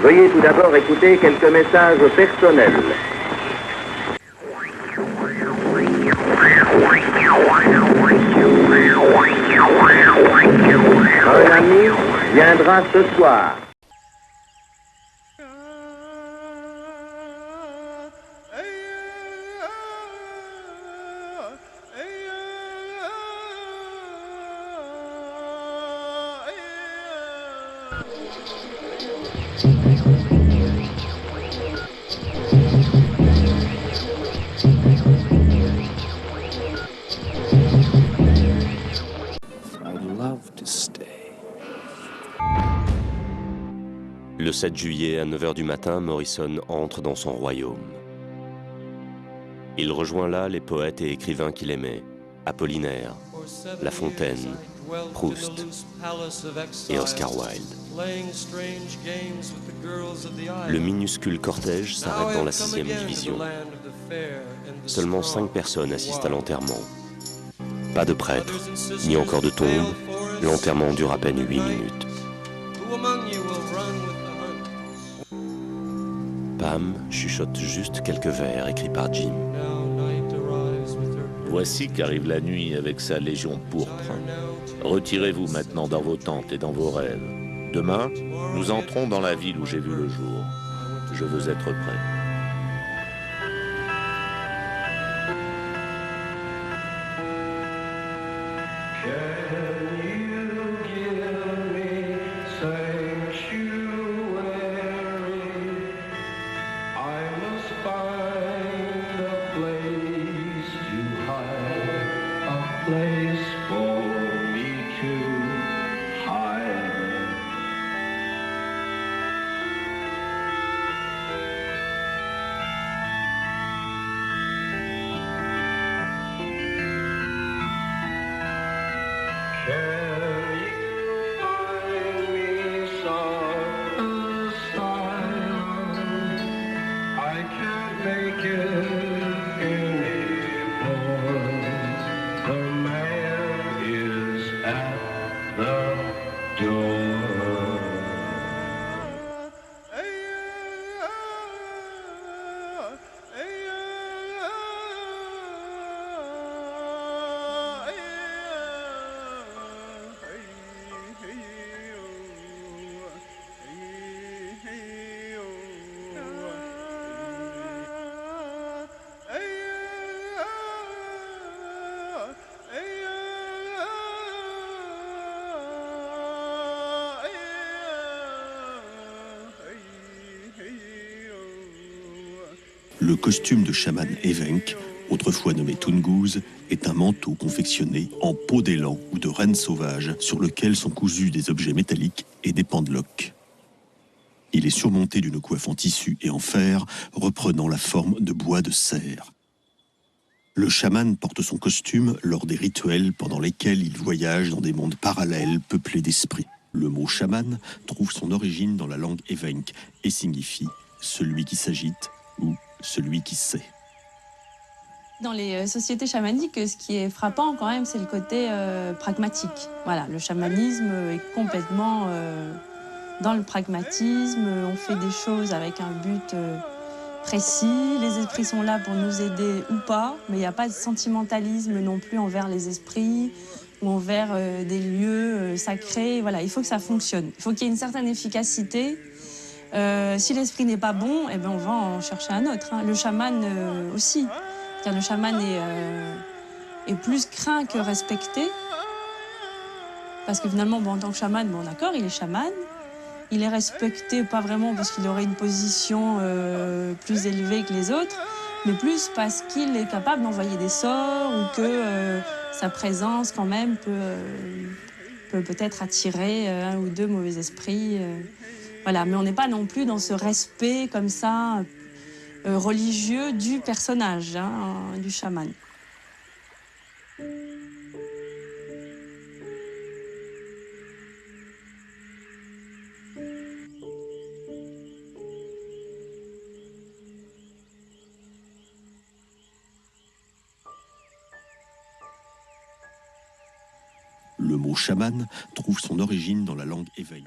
Veuillez tout d'abord écouter quelques messages personnels. Un ami viendra ce soir. Le 7 juillet à 9 h du matin, Morrison entre dans son royaume. Il rejoint là les poètes et écrivains qu'il aimait, Apollinaire, La Fontaine, Proust et Oscar Wilde. Le minuscule cortège s'arrête dans la 6e division. Seulement 5 personnes assistent à l'enterrement. Pas de prêtre, ni encore de tombe. L'enterrement dure à peine 8 minutes. Pam chuchote juste quelques vers écrits par Jim. Voici qu'arrive la nuit avec sa légion pourpre. Retirez-vous maintenant dans vos tentes et dans vos rêves. Demain, nous entrons dans la ville où j'ai vu le jour. Je veux être prêt. Le costume de chaman Evenk, autrefois nommé Tungoose, est un manteau confectionné en peau d'élan ou de renne sauvage sur lequel sont cousus des objets métalliques et des pendeloques. Il est surmonté d'une coiffe en tissu et en fer, reprenant la forme de bois de cerf. Le chaman porte son costume lors des rituels pendant lesquels il voyage dans des mondes parallèles peuplés d'esprits. Le mot chaman trouve son origine dans la langue Evenk et signifie « celui qui s'agite » ou « celui qui sait ». Dans les sociétés chamaniques, ce qui est frappant quand même, c'est le côté pragmatique. Voilà, le chamanisme est complètement dans le pragmatisme. On fait des choses avec un but précis. Les esprits sont là pour nous aider ou pas, mais il n'y a pas de sentimentalisme non plus envers les esprits ou envers des lieux sacrés. Voilà, il faut que ça fonctionne. Il faut qu'il y ait une certaine efficacité. Si l'esprit n'est pas bon, eh ben on va en chercher un autre. Hein. Le chaman aussi. Le chaman est plus craint que respecté. Parce que finalement, en tant que chaman, d'accord, il est chaman. Il est respecté, pas vraiment parce qu'il aurait une position plus élevée que les autres, mais plus parce qu'il est capable d'envoyer des sorts ou que sa présence, quand même, peut peut-être attirer un ou deux mauvais esprits. Voilà, mais on n'est pas non plus dans ce respect comme ça religieux du personnage, du chaman. Le mot chaman trouve son origine dans la langue éveil.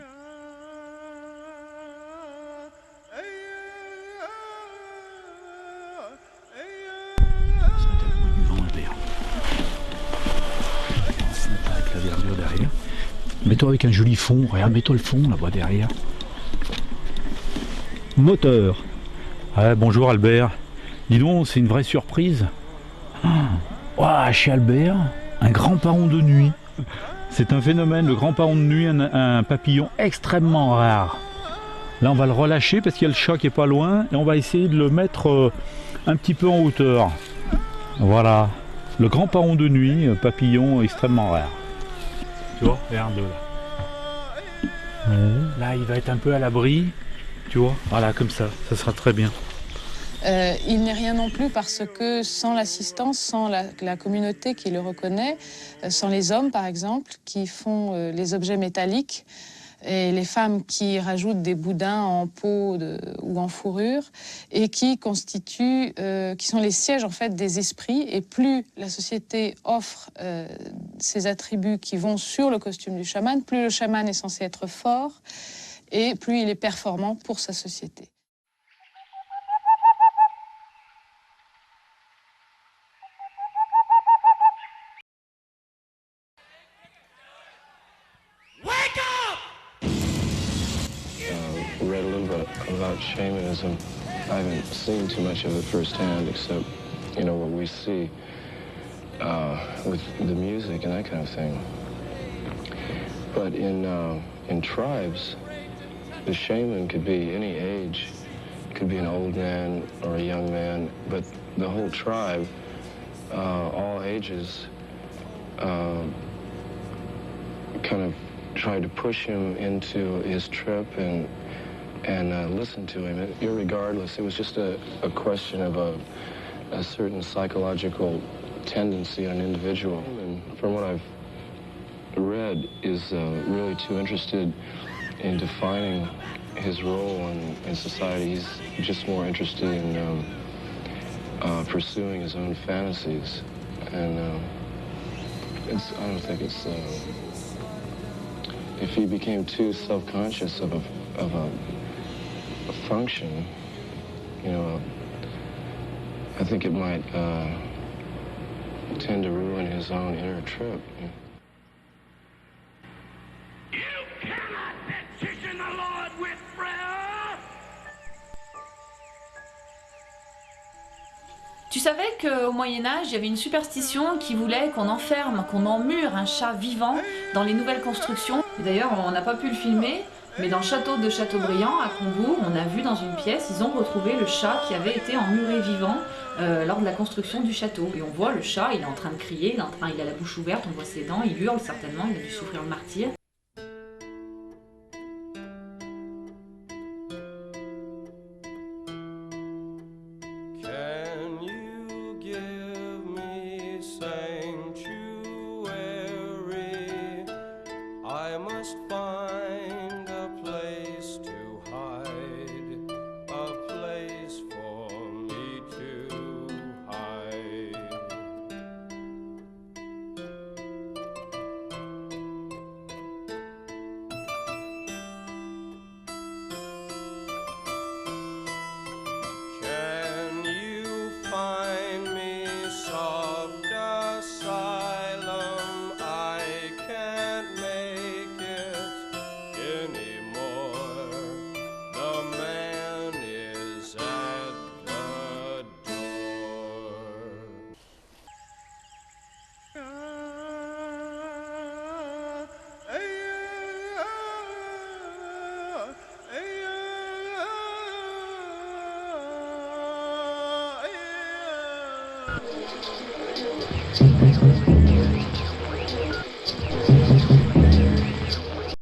Avec la verdure derrière. Mets-toi avec un joli fond, regarde, mets-toi le fond là-bas derrière. Moteur. Ouais, bonjour Albert. Dis donc, c'est une vraie surprise. Ouah, chez Albert, un grand paon de nuit. C'est un phénomène, le grand paon de nuit, un papillon extrêmement rare. Là, on va le relâcher parce qu'il y a le chat qui est pas loin et on va essayer de le mettre un petit peu en hauteur. Voilà, le grand paon de nuit, papillon extrêmement rare. Tu vois, regarde là. Là, il va être un peu à l'abri. Tu vois, voilà, comme ça sera très bien. Il n'est rien non plus parce que sans l'assistance, sans la communauté qui le reconnaît, sans les hommes par exemple, qui font les objets métalliques, et les femmes qui rajoutent des boudins en peau ou en fourrure, et qui constituent, qui sont les sièges en fait des esprits, et plus la société offre ces attributs qui vont sur le costume du chaman, plus le chaman est censé être fort, et plus il est performant pour sa société. Read a little bit about shamanism. I haven't seen too much of it firsthand, except, you know, what we see with the music and that kind of thing. But in tribes, the shaman could be any age. It could be an old man or a young man, but the whole tribe, all ages, kind of tried to push him into his trip and listen to him. Irregardless, it was just a question of a certain psychological tendency in an individual. And from what I've read, is really too interested in defining his role in society. He's just more interested in pursuing his own fantasies. And I don't think it's... if he became too self-conscious of a function, you know, I think it might tend to ruin his own inner trip. You cannot petition the Lord with prayer. Tu savais qu'au Moyen-Âge, il y avait une superstition qui voulait qu'on enferme, qu'on emmure un chat vivant dans les nouvelles constructions. D'ailleurs, on n'a pas pu le filmer, mais dans le château de Châteaubriand, à Combourg, on a vu dans une pièce, ils ont retrouvé le chat qui avait été emmuré vivant lors de la construction du château. Et on voit le chat, il est en train de crier, il a la bouche ouverte, on voit ses dents, il hurle certainement, il a dû souffrir le martyre.